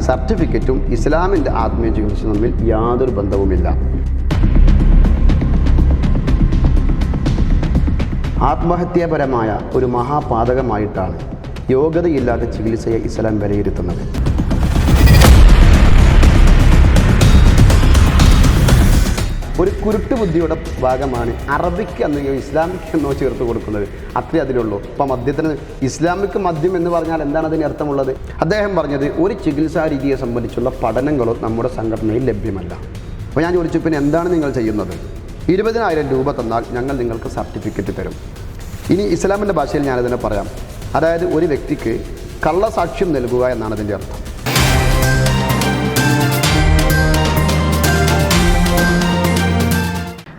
സർട്ടിഫിക്കറ്റും ഇസ്ലാമിൻ്റെ ആത്മീയ ചികിത്സയും തമ്മിൽ യാതൊരു ബന്ധവുമില്ല. ആത്മഹത്യാപരമായ ഒരു മഹാപാതകമായിട്ടാണ് യോഗ്യതയില്ലാത്ത ചികിത്സയെ ഇസ്ലാം വിലയിരുത്തുന്നത്. ഒരു കുരുട്ട് ബുദ്ധിയുടെ ഭാഗമാണ് അറബിക്ക് എന്നോ ഇസ്ലാമിക് എന്നോ ചേർത്ത് കൊടുക്കുന്നത്. അത്രേ അതിലുള്ളൂ. ഇപ്പോൾ മദ്യത്തിന് ഇസ്ലാമിക് മദ്യം എന്ന് പറഞ്ഞാൽ എന്താണ് അതിന് അർത്ഥമുള്ളത്? അദ്ദേഹം പറഞ്ഞത് ഒരു ചികിത്സാ രീതിയെ സംബന്ധിച്ചുള്ള പഠനങ്ങളോ നമ്മുടെ സംഘടനയിൽ ലഭ്യമല്ല. അപ്പോൾ ഞാൻ ചോദിച്ചു, പിന്നെ എന്താണ് നിങ്ങൾ ചെയ്യുന്നത്? 20,000 രൂപ തന്നാൽ ഞങ്ങൾ നിങ്ങൾക്ക് സർട്ടിഫിക്കറ്റ് തരും. ഇനി ഇസ്ലാമിൻ്റെ ഭാഷയിൽ ഞാനതിനെ പറയാം. അതായത് ഒരു വ്യക്തിക്ക് കള്ളസാക്ഷ്യം നൽകുക എന്നാണ് അതിൻ്റെ അർത്ഥം.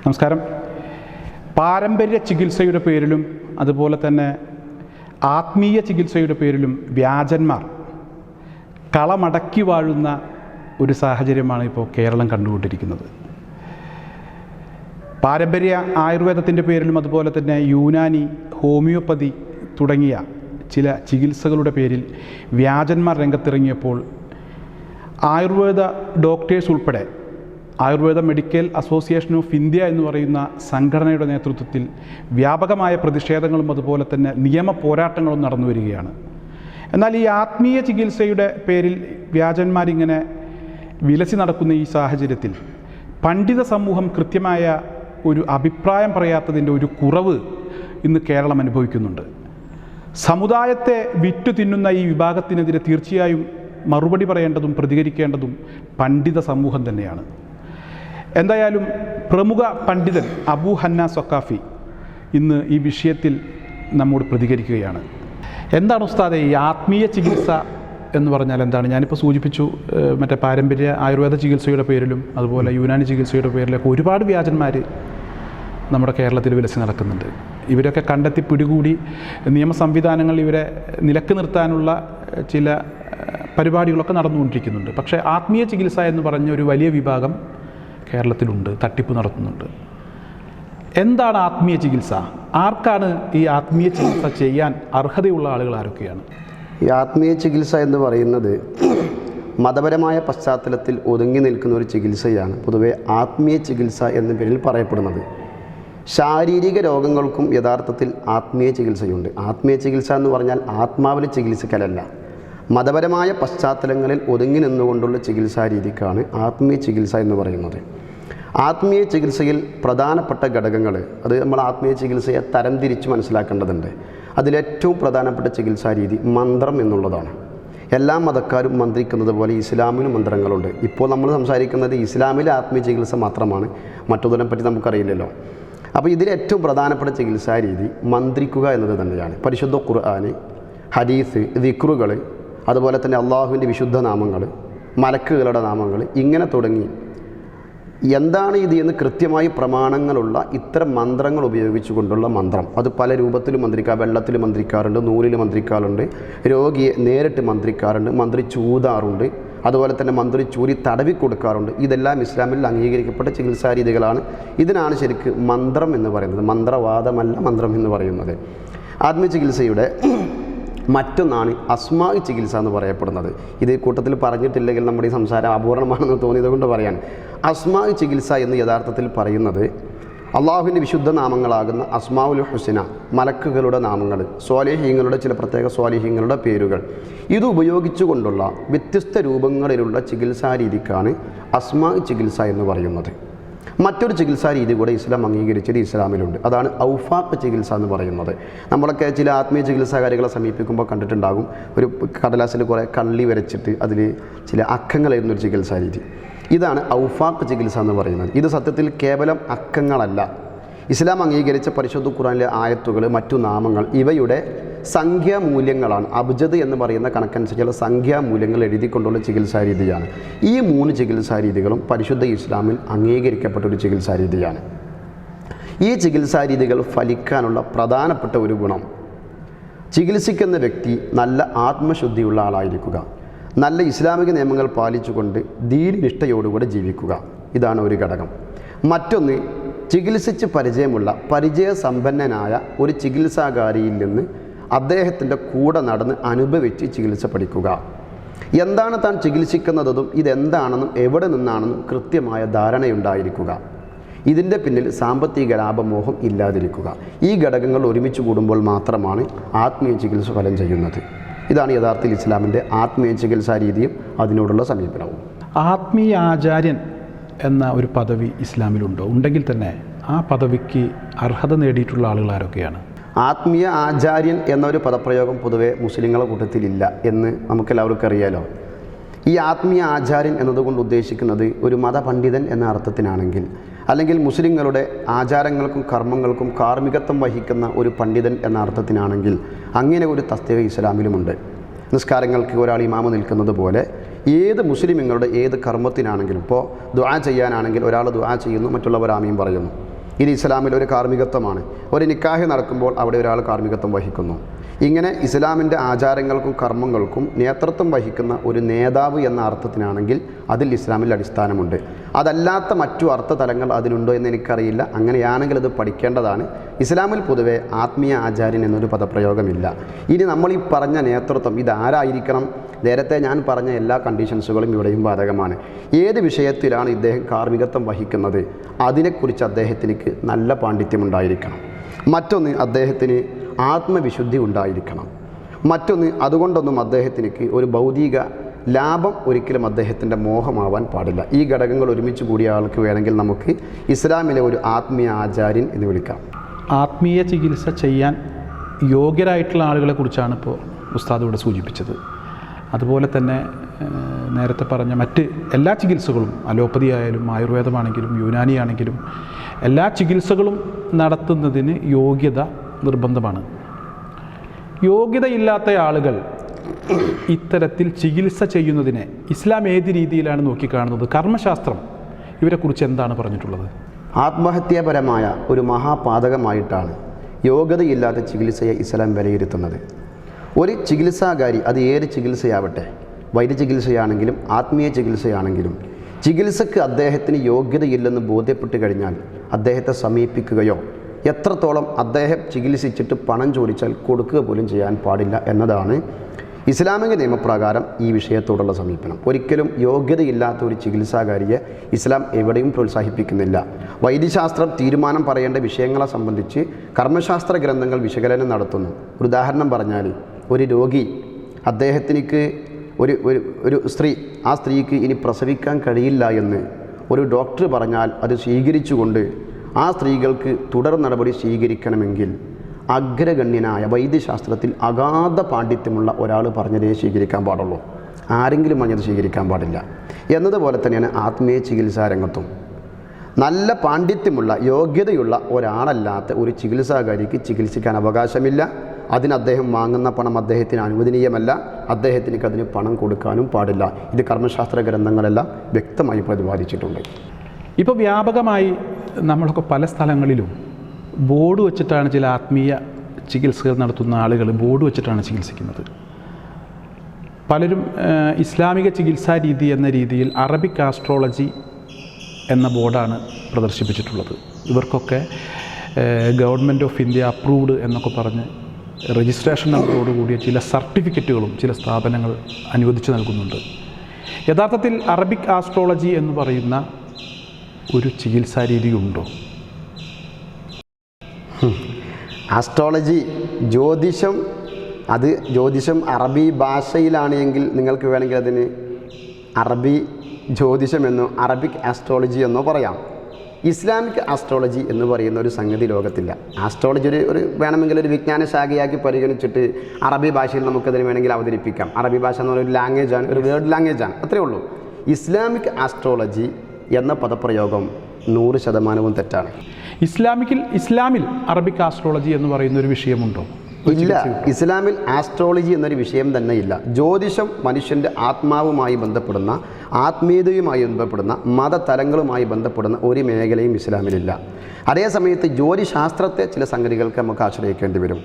നമസ്കാരം. പാരമ്പര്യ ചികിത്സയുടെ പേരിലും അതുപോലെ തന്നെ ആത്മീയ ചികിത്സയുടെ പേരിലും വ്യാജന്മാർ കളമടക്കി വാഴുന്ന ഒരു സാഹചര്യമാണ് ഇപ്പോൾ കേരളം കണ്ടുകൊണ്ടിരിക്കുന്നത്. പാരമ്പര്യ ആയുർവേദത്തിൻ്റെ പേരിലും അതുപോലെ തന്നെ യൂനാനി, ഹോമിയോപ്പതി തുടങ്ങിയ ചില ചികിത്സകളുടെ പേരിൽ വ്യാജന്മാർ രംഗത്തിറങ്ങിയപ്പോൾ ആയുർവേദ ഡോക്ടേഴ്സ് ഉൾപ്പെടെ Ayurveda medical association of India എന്ന് പറയുന്ന സംഘടനയുടെ നേതൃത്വത്തിൽ വ്യാപകമായ പ്രതിഷേധങ്ങളും അതുപോലെ തന്നെ നിയമ പോരാട്ടങ്ങളും നടന്നു വരികയാണ്. എന്നാൽ ഈ ആത്മീയ ചികിത്സയുടെ പേരിൽ വ്യാജന്മാരിങ്ങനെ വിലസി നടക്കുന്ന ഈ സാഹചര്യത്തിൽ പണ്ഡിത സമൂഹം കൃത്യമായ ഒരു അഭിപ്രായം പറയാത്തതിൻ്റെ ഒരു കുറവ് ഇന്ന് കേരളം അനുഭവിക്കുന്നുണ്ട്. സമുദായത്തെ വിറ്റു തിന്നുന്ന ഈ വിഭാഗത്തിനെതിരെ തീർച്ചയായും മറുപടി പറയേണ്ടതും പ്രതികരിക്കേണ്ടതും പണ്ഡിത സമൂഹം തന്നെയാണ്. എന്തായാലും പ്രമുഖ പണ്ഡിതൻ അബൂ ഹന്ന സഖാഫി ഇന്ന് ഈ വിഷയത്തിൽ നമ്മോട് പ്രതികരിക്കുകയാണ്. എന്താണ് ഉസ്താദെ ഈ ആത്മീയ ചികിത്സ എന്ന് പറഞ്ഞാൽ എന്താണ്? ഞാനിപ്പോൾ സൂചിപ്പിച്ചു, മറ്റേ പാരമ്പര്യ ആയുർവേദ ചികിത്സയുടെ പേരിലും അതുപോലെ യൂനാനി ചികിത്സയുടെ പേരിലൊക്കെ ഒരുപാട് വ്യാജന്മാർ നമ്മുടെ കേരളത്തിൽ വിലസി നടക്കുന്നുണ്ട്. ഇവരൊക്കെ കണ്ടെത്തി പിടികൂടി നിയമ സംവിധാനങ്ങൾ ഇവരെ നിലക്ക് നിർത്താനുള്ള ചില പരിപാടികളൊക്കെ നടന്നുകൊണ്ടിരിക്കുന്നുണ്ട്. പക്ഷേ ആത്മീയ ചികിത്സ എന്ന് പറഞ്ഞ ഒരു വലിയ വിഭാഗം കേരളത്തിലുണ്ട്, തട്ടിപ്പ് നടത്തുന്നുണ്ട്. എന്താണ് ആത്മീയ ചികിത്സ? ആർക്കാണ് ഈ ആത്മീയ ചികിത്സ ചെയ്യാൻ അർഹതയുള്ള ആളുകൾ ആരൊക്കെയാണ്? ഈ ആത്മീയ ചികിത്സ എന്ന് പറയുന്നത് മതപരമായ പശ്ചാത്തലത്തിൽ ഒതുങ്ങി നിൽക്കുന്ന ഒരു ചികിത്സയാണ് പൊതുവെ ആത്മീയ ചികിത്സ എന്ന പേരിൽ പറയപ്പെടുന്നത്. ശാരീരിക രോഗങ്ങൾക്കും യഥാർത്ഥത്തിൽ ആത്മീയ ചികിത്സയുണ്ട്. ആത്മീയ ചികിത്സ എന്ന് പറഞ്ഞാൽ ആത്മാവിൽ ചികിത്സിക്കലല്ല, മതപരമായ പശ്ചാത്തലങ്ങളിൽ ഒതുങ്ങി നിന്നുകൊണ്ടുള്ള ചികിത്സാ രീതിക്കാണ് ആത്മീയ ചികിത്സ എന്ന് പറയുന്നത്. ആത്മീയ ചികിത്സയിൽ പ്രധാനപ്പെട്ട ഘടകങ്ങൾ, അത് നമ്മൾ ആത്മീയ ചികിത്സയെ തരംതിരിച്ച് മനസ്സിലാക്കേണ്ടതുണ്ട്. അതിലേറ്റവും പ്രധാനപ്പെട്ട ചികിത്സാ രീതി മന്ത്രം എന്നുള്ളതാണ്. എല്ലാ മതക്കാരും മന്ത്രിക്കുന്നത് പോലെ ഇസ്ലാമിലും മന്ത്രങ്ങളുണ്ട്. ഇപ്പോൾ നമ്മൾ സംസാരിക്കുന്നത് ഇസ്ലാമിലെ ആത്മീയ ചികിത്സ മാത്രമാണ്, മറ്റൊന്നിനെപ്പറ്റി നമുക്കറിയില്ലല്ലോ. അപ്പോൾ ഇതിലേറ്റവും പ്രധാനപ്പെട്ട ചികിത്സാ രീതി മന്ത്രിക്കുക എന്നത് തന്നെയാണ്. പരിശുദ്ധ ഖുർആന്, ഹദീസ്, ദിക്റുകൾ, അതുപോലെ തന്നെ അള്ളാഹുവിൻ്റെ വിശുദ്ധ നാമങ്ങൾ, മലക്കുകളുടെ നാമങ്ങൾ, ഇങ്ങനെ തുടങ്ങി എന്താണ് ഇത് എന്ന് കൃത്യമായി പ്രമാണങ്ങളുള്ള ഇത്തരം മന്ത്രങ്ങൾ ഉപയോഗിച്ചുകൊണ്ടുള്ള മന്ത്രം. അത് പല രൂപത്തിലും മന്ത്രിക്കാം. വെള്ളത്തിൽ മന്ത്രിക്കാറുണ്ട്, നൂലിൽ മന്ത്രിക്കാറുണ്ട്, രോഗിയെ നേരിട്ട് മന്ത്രിക്കാറുണ്ട്, മന്ത്രി ചൂതാറുണ്ട്, അതുപോലെ തന്നെ മന്ത്രി ചൂരി തടവി കൊടുക്കാറുണ്ട്. ഇതെല്ലാം ഇസ്ലാമിൽ അംഗീകരിക്കപ്പെട്ട ചികിത്സാ രീതികളാണ്. ഇതിനാണ് ശരിക്ക് മന്ത്രം എന്ന് പറയുന്നത്. മന്ത്രവാദമല്ല മന്ത്രം എന്ന് പറയുന്നത്. ആത്മീയ ചികിത്സയുടെ മറ്റൊന്നാണ് അസ്മാ ചികിത്സ എന്ന് പറയപ്പെടുന്നത്. ഇത് കൂട്ടത്തിൽ പറഞ്ഞിട്ടില്ലെങ്കിൽ നമ്മുടെ ഈ സംസാരം അപൂർണമാണെന്ന് തോന്നിയത് കൊണ്ട് പറയാൻ. അസ്മാ ചികിത്സ എന്ന് യഥാർത്ഥത്തിൽ പറയുന്നത് അള്ളാഹുവിൻ്റെ വിശുദ്ധ നാമങ്ങളാകുന്ന അസ്മാഉൽ ഹുസ്ന, മലക്കുകളുടെ നാമങ്ങൾ, സ്വാലിഹീങ്ങളുടെ ചില പ്രത്യേക സ്വാലിഹീങ്ങളുടെ പേരുകൾ, ഇത് ഉപയോഗിച്ചുകൊണ്ടുള്ള വ്യത്യസ്ത രൂപങ്ങളിലുള്ള ചികിത്സാ രീതിക്കാണ് അസ്മാ ചികിത്സ എന്ന് പറയുന്നത്. മറ്റൊരു ചികിത്സാ രീതി കൂടെ ഇസ്ലാം അംഗീകരിച്ചത് ഇസ്ലാമിലുണ്ട്. അതാണ് ഔഫാഖ് ചികിത്സ എന്ന് പറയുന്നത്. നമ്മളൊക്കെ ചില ആത്മീയ ചികിത്സാകാരികളെ സമീപിക്കുമ്പോൾ കണ്ടിട്ടുണ്ടാകും, ഒരു കടലാസിൽ കുറേ കള്ളി വരച്ചിട്ട് അതിൽ ചില അക്കങ്ങളായിരുന്നൊരു ചികിത്സാ രീതി. ഇതാണ് ഔഫാഖ് ചികിത്സ എന്ന് പറയുന്നത്. ഇത് സത്യത്തിൽ കേവലം അക്കങ്ങളല്ല. ഇസ്ലാം അംഗീകരിച്ച പരിശുദ്ധ ഖുർആനിലെ ആയത്തുകൾ, മറ്റു നാമങ്ങൾ, ഇവയുടെ സംഖ്യാമൂല്യങ്ങളാണ്. അബ്ജദ് എന്ന് പറയുന്ന കണക്കനുസരിച്ചുള്ള സംഖ്യാമൂല്യങ്ങൾ എഴുതിക്കൊണ്ടുള്ള ചികിത്സാ രീതിയാണ്. ഈ 3 ചികിത്സാ രീതികളും പരിശുദ്ധ ഇസ്ലാമിൽ അംഗീകരിക്കപ്പെട്ട ഒരു ചികിത്സാ രീതിയാണ്. ഈ ചികിത്സാ രീതികൾ ഫലിക്കാനുള്ള പ്രധാനപ്പെട്ട ഒരു ഗുണം, ചികിത്സിക്കുന്ന വ്യക്തി നല്ല ആത്മശുദ്ധിയുള്ള ആളായിരിക്കുക, നല്ല ഇസ്ലാമിക നിയമങ്ങൾ പാലിച്ചുകൊണ്ട് ദീനിഷ്ഠയോടുകൂടെ ജീവിക്കുക. ഇതാണ് ഒരു ഘടകം. മറ്റൊന്ന്, ചികിത്സിച്ച് പരിചയസമ്പന്നനായ ഒരു ചികിത്സാകാരിയിൽ നിന്ന് അദ്ദേഹത്തിൻ്റെ കൂടെ നടന്ന് അനുഭവിച്ച് ചികിത്സ പഠിക്കുക. എന്താണ് താൻ ചികിത്സിക്കുന്നതും ഇതെന്താണെന്നും എവിടെ നിന്നാണെന്നും കൃത്യമായ ധാരണയുണ്ടായിരിക്കുക. ഇതിൻ്റെ പിന്നിൽ സാമ്പത്തിക ലാഭമോഹം ഇല്ലാതിരിക്കുക. ഈ ഘടകങ്ങൾ ഒരുമിച്ച് കൂടുമ്പോൾ മാത്രമാണ് ആത്മീയ ചികിത്സ ഫലം ചെയ്യുന്നത്. ഇതാണ് യഥാർത്ഥത്തിൽ ഇസ്ലാമിൻ്റെ ആത്മീയ ചികിത്സാ രീതിയും അതിനോടുള്ള സമീപനവും. ആത്മീയ ആചാര്യൻ എന്ന ഒരു പദവി ഇസ്ലാമിലുണ്ടോ? ഉണ്ടെങ്കിൽ തന്നെ ആ പദവിക്ക് അർഹത നേടിയിട്ടുള്ള ആളുകൾ ആരൊക്കെയാണ്? ആത്മീയ ആചാര്യൻ എന്നൊരു പദപ്രയോഗം പൊതുവെ മുസ്ലിങ്ങളുടെ കൂട്ടത്തിലില്ല എന്ന് നമുക്കെല്ലാവർക്കും അറിയാലോ. ഈ ആത്മീയ ആചാര്യൻ എന്നതുകൊണ്ട് ഉദ്ദേശിക്കുന്നത് ഒരു മതപണ്ഡിതൻ എന്ന അർത്ഥത്തിനാണെങ്കിൽ, അല്ലെങ്കിൽ മുസ്ലിങ്ങളുടെ ആചാരങ്ങൾക്കും കർമ്മങ്ങൾക്കും കാർമ്മികത്വം വഹിക്കുന്ന ഒരു പണ്ഡിതൻ എന്ന അർത്ഥത്തിനാണെങ്കിൽ അങ്ങനെ ഒരു തസ്തിക ഇസ്ലാമിലുമുണ്ട്. നിസ്കാരങ്ങൾക്ക് ഒരാൾ ഇമാമ് നിൽക്കുന്നത് പോലെ ഏത് മുസ്ലിങ്ങളുടെ ഏത് കർമ്മത്തിനാണെങ്കിലും, ഇപ്പോൾ ദുആ ചെയ്യാനാണെങ്കിൽ ഒരാൾ ദുആ ചെയ്യുന്നു, മറ്റുള്ളവർ ആമീൻ പറയുന്നു. ഇത് ഇസ്ലാമിൽ ഒരു കാർമ്മികത്വമാണ്. ഒരു നിക്കാഹ് നടക്കുമ്പോൾ അവിടെ ഒരാൾ കാർമ്മികത്വം വഹിക്കുന്നു. ഇങ്ങനെ ഇസ്ലാമിൻ്റെ ആചാരങ്ങൾക്കും കർമ്മങ്ങൾക്കും നേതൃത്വം വഹിക്കുന്ന ഒരു നേതാവ് എന്ന അർത്ഥത്തിനാണെങ്കിൽ അതിൽ ഇസ്ലാമിൽ അടിസ്ഥാനമുണ്ട്. അതല്ലാത്ത മറ്റു അർത്ഥതലങ്ങൾ അതിനുണ്ടോ എന്ന് എനിക്കറിയില്ല. അങ്ങനെയാണെങ്കിൽ അത് പഠിക്കേണ്ടതാണ്. ഇസ്ലാമിൽ പൊതുവെ ആത്മീയ ആചാര്യൻ എന്നൊരു പദപ്രയോഗമില്ല. ഇനി നമ്മൾ ഈ പറഞ്ഞ നേതൃത്വം ഇതാരായിരിക്കണം? നേരത്തെ ഞാൻ പറഞ്ഞ എല്ലാ കണ്ടീഷൻസുകളും ഇവിടെയും ബാധകമാണ്. ഏത് വിഷയത്തിലാണ് ഇദ്ദേഹം കാർമ്മികത്വം വഹിക്കുന്നത് അതിനെക്കുറിച്ച് അദ്ദേഹത്തിന് നല്ല പാണ്ഡിത്യമുണ്ടായിരിക്കണം. മറ്റൊന്ന്, അദ്ദേഹത്തിന് ആത്മവിശുദ്ധി ഉണ്ടായിരിക്കണം. മറ്റൊന്ന്, അതുകൊണ്ടൊന്നും അദ്ദേഹത്തിന് ഒരു ഭൗതിക ലാഭം ഒരിക്കലും അദ്ദേഹത്തിൻ്റെ മോഹമാവാൻ പാടില്ല. ഈ ഘടകങ്ങൾ ഒരുമിച്ച് കൂടിയ ആൾക്ക് വേണമെങ്കിൽ നമുക്ക് ഇസ്ലാമിലെ ഒരു ആത്മീയ ആചാര്യൻ എന്ന് വിളിക്കാം. ആത്മീയ ചികിത്സ ചെയ്യാൻ യോഗ്യരായിട്ടുള്ള ആളുകളെ കുറിച്ചാണ് ഇപ്പോൾ ഉസ്താദ് ഇവിടെ സൂചിപ്പിച്ചത്. അതുപോലെ തന്നെ നേരത്തെ പറഞ്ഞ മറ്റ് എല്ലാ ചികിത്സകളും, അലോപ്പതി ആയാലും ആയുർവേദമാണെങ്കിലും യുനാനി ആണെങ്കിലും എല്ലാ ചികിത്സകളും നടത്തുന്നതിന് യോഗ്യത നിർബന്ധമാണ്. യോഗ്യതയില്ലാത്ത ആളുകൾ ഇത്തരത്തിൽ ചികിത്സ ചെയ്യുന്നതിനെ ഇസ്ലാം ഏത് രീതിയിലാണ് നോക്കിക്കാണുന്നത്? കർമ്മശാസ്ത്രം ഇവരെക്കുറിച്ച് എന്താണ് പറഞ്ഞിട്ടുള്ളത്? ആത്മഹത്യാപരമായ ഒരു മഹാപാതകമായിട്ടാണ് യോഗ്യതയില്ലാത്ത ചികിത്സയെ ഇസ്ലാം വിലയിരുത്തുന്നത്. ഒരു ചികിത്സാകാരി, അത് ഏത് ചികിത്സയാവട്ടെ, വൈദ്യചികിത്സയാണെങ്കിലും ആത്മീയ ചികിത്സയാണെങ്കിലും, ചികിത്സക്ക് അദ്ദേഹത്തിന് യോഗ്യതയില്ലെന്ന് ബോധ്യപ്പെട്ട് കഴിഞ്ഞാൽ അദ്ദേഹത്തെ സമീപിക്കുകയോ എത്രത്തോളം അദ്ദേഹം ചികിത്സിച്ചിട്ട് പണം ചോദിച്ചാൽ കൊടുക്കുക പോലും ചെയ്യാൻ പാടില്ല എന്നതാണ് ഇസ്ലാമിക നിയമപ്രകാരം ഈ വിഷയത്തോടുള്ള സമീപനം. ഒരിക്കലും യോഗ്യതയില്ലാത്ത ഒരു ചികിത്സാകാരിയെ ഇസ്ലാം എവിടെയും പ്രോത്സാഹിപ്പിക്കുന്നില്ല. വൈദ്യശാസ്ത്രം തീരുമാനം പറയേണ്ട വിഷയങ്ങളെ സംബന്ധിച്ച് കർമ്മശാസ്ത്ര ഗ്രന്ഥങ്ങൾ വിശകലനം നടത്തുന്നു. ഒരു ഉദാഹരണം പറഞ്ഞാൽ, ഒരു രോഗി, അദ്ദേഹത്തിനിക്ക് ഒരു സ്ത്രീ, ആ സ്ത്രീക്ക് ഇനി പ്രസവിക്കാൻ കഴിയില്ല എന്ന് ഒരു ഡോക്ടർ പറഞ്ഞാൽ അത് സ്വീകരിച്ചുകൊണ്ട് ആ സ്ത്രീകൾക്ക് തുടർ നടപടി സ്വീകരിക്കണമെങ്കിൽ അഗ്രഗണ്യനായ വൈദ്യശാസ്ത്രത്തിൽ അഗാധ പാണ്ഡിത്യമുള്ള ഒരാൾ പറഞ്ഞതേ സ്വീകരിക്കാൻ പാടുള്ളൂ. ആരെങ്കിലും പറഞ്ഞത് സ്വീകരിക്കാൻ പാടില്ല. എന്നതുപോലെ തന്നെയാണ് ആത്മീയ ചികിത്സാ രംഗത്തും. നല്ല പാണ്ഡിത്യമുള്ള യോഗ്യതയുള്ള ഒരാളല്ലാത്ത ഒരു ചികിത്സാകാരിക്ക് ചികിത്സിക്കാൻ അവകാശമില്ല. അതിന് അദ്ദേഹം വാങ്ങുന്ന പണം അദ്ദേഹത്തിന് അനുവദനീയമല്ല. അദ്ദേഹത്തിന് അതിന് പണം കൊടുക്കാനും പാടില്ല. ഇത് കർമ്മശാസ്ത്ര ഗ്രന്ഥങ്ങളെല്ലാം വ്യക്തമായി പ്രതിപാദിച്ചിട്ടുണ്ട്. ഇപ്പോൾ വ്യാപകമായി നമ്മളൊക്കെ പല സ്ഥലങ്ങളിലും ബോർഡ് വെച്ചിട്ടാണ് ചില ആത്മീയ ചികിത്സകൾ നടത്തുന്ന ആളുകൾ ബോർഡ് വെച്ചിട്ടാണ് ചികിത്സിക്കുന്നത്. പലരും ഇസ്ലാമിക ചികിത്സാ രീതി എന്ന രീതിയിൽ അറബിക് ആസ്ട്രോളജി എന്ന ബോർഡാണ് പ്രദർശിപ്പിച്ചിട്ടുള്ളത്. ഇവർക്കൊക്കെ ഗവൺമെൻറ് ഓഫ് ഇന്ത്യ അപ്രൂവ്ഡ് എന്നൊക്കെ പറഞ്ഞ് രജിസ്ട്രേഷൻ നമ്പറോടുകൂടിയ ചില സർട്ടിഫിക്കറ്റുകളും ചില സ്ഥാപനങ്ങൾ അനുവദിച്ച് നൽകുന്നുണ്ട്. യഥാർത്ഥത്തിൽ അറബിക് ആസ്ട്രോളജി എന്ന് പറയുന്ന ഒരു ചികിത്സാ രീതി ഉണ്ടോ? ആസ്ട്രോളജി, ജ്യോതിഷം അറബി ഭാഷയിലാണ് എങ്കിൽ നിങ്ങൾക്ക് വേണമെങ്കിൽ അതിന് അറബി ജ്യോതിഷം എന്നോ അറബിക് ആസ്ട്രോളജി എന്നോ പറയാം. ഇസ്ലാമിക് ആസ്ട്രോളജി എന്ന് പറയുന്ന ഒരു സംഗതി ലോകത്തില്ല. ആസ്ട്രോളജി ഒരു വേണമെങ്കിൽ ഒരു വിജ്ഞാന ശാഖയാക്കി പരിഗണിച്ചിട്ട് അറബി ഭാഷയിൽ നമുക്കതിന് വേണമെങ്കിൽ അവതരിപ്പിക്കാം. അറബി ഭാഷ എന്ന് പറയുന്ന ഒരു ലാംഗ്വേജാണ്, ഒരു വേർഡ് ലാംഗ്വേജാണ്, അത്രയേ ഉള്ളൂ. ഇസ്ലാമിക് ആസ്ട്രോളജി എന്ന പദപ്രയോഗം 100% തെറ്റാണ്. ഇസ്ലാമിൽ അറബിക് ആസ്ട്രോളജി എന്ന് പറയുന്ന ഒരു വിഷയമുണ്ടോ? ഇല്ല. ഇസ്ലാമിൽ ആസ്ട്രോളജി എന്നൊരു വിഷയം തന്നെ ഇല്ല. ജ്യോതിഷം മനുഷ്യൻ്റെ ആത്മാവുമായി ബന്ധപ്പെടുന്ന, ആത്മീയതയുമായി ബന്ധപ്പെടുന്ന, മതതലങ്ങളുമായി ബന്ധപ്പെടുന്ന ഒരു മേഖലയും ഇസ്ലാമിലില്ല. അതേസമയത്ത് ജ്യോതിശാസ്ത്രത്തെ ചില സംഗതികൾക്ക് നമുക്ക് ആശ്രയിക്കേണ്ടി വരും.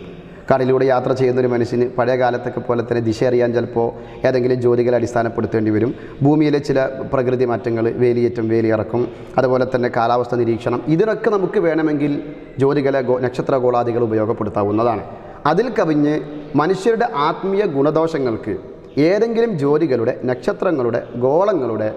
കടലിലൂടെ യാത്ര ചെയ്യുന്നൊരു മനുഷ്യന് പഴയ കാലത്തൊക്കെ പോലെ തന്നെ ദിശ അറിയാൻ ചിലപ്പോൾ ഏതെങ്കിലും ജ്യോതികളെ അടിസ്ഥാനപ്പെടുത്തേണ്ടി വരും. ഭൂമിയിലെ ചില പ്രകൃതി മാറ്റങ്ങൾ, വേലിയേറ്റം, വേലിയിറക്കം, അതുപോലെ തന്നെ കാലാവസ്ഥ നിരീക്ഷണം, ഇതിനൊക്കെ നമുക്ക് വേണമെങ്കിൽ ജ്യോതികളെ, നക്ഷത്രഗോളാദികൾ ഉപയോഗപ്പെടുത്താവുന്നതാണ്. അതിൽ കവിഞ്ഞ് മനുഷ്യരുടെ ആത്മീയ ഗുണദോഷങ്ങൾക്ക് ഏതെങ്കിലും ജോലികളുടെ, നക്ഷത്രങ്ങളുടെ, ഗോളങ്ങളുടെ